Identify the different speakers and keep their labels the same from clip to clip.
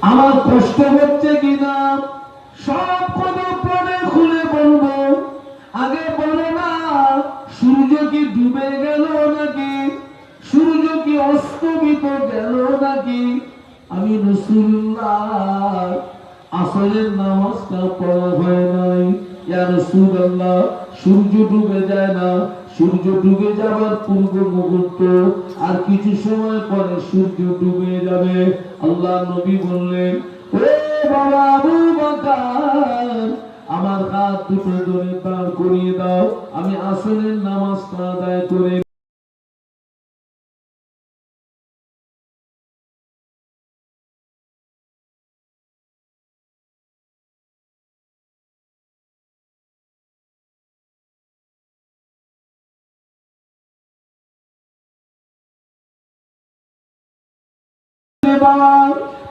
Speaker 1: আমার কষ্ট হচ্ছে কিনা সব কথা পরে খুলে বলবো। আগে বলো না, সূর্য কি ডুবে গেল নাকি, সূর্য কি অস্তমিত গেল নাকি? আমি রাসূলুল্লাহ আসরের নামাজটা পড়া হয় নাই। ইয়া রাসূলুল্লাহ, সূর্য ডুবে যায় না, সূর্য ডুবে যাবার পূর্ব মুহূর্ত আর কিছু সময় পরে সূর্য ডুবে যাবে। আল্লাহ নবী বললেন, ও বাবা আবু বকর, আমার হাত দুটো ধরে দাঁড় করিয়ে দাও, আমি আসরের নামাজটা আদায় করে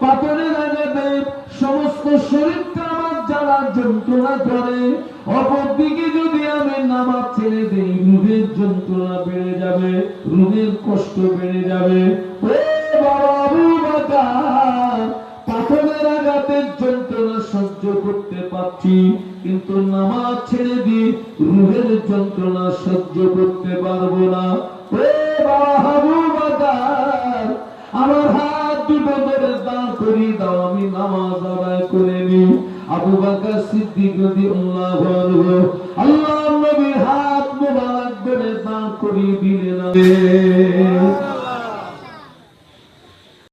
Speaker 1: পাথরের আঘাতে সমস্ত শরীরটা আমার জ্বালা যন্ত্রণা করে। অপরদিকে যদি আমি নামাজ ছেড়ে দেই, রুহের যন্ত্রণা বেড়ে যাবে, রুহের কষ্ট বেড়ে যাবে। পাথরের আঘাতের যন্ত্রণা সহ্য করতে পারছি, কিন্তু নামাজ ছেড়ে দিয়ে রুহের যন্ত্রণা সহ্য করতে পারবো না। আমার হাত দুটো ধরে দাঁড় করিয়ে দাও, আমি নামাজ আদায় করে নিই। আবু বকর সিদ্দিক রাদিয়াল্লাহু আনহু আল্লাহর নবীর হাত মোবারক ধরে দাঁড় করিয়ে দিলেন।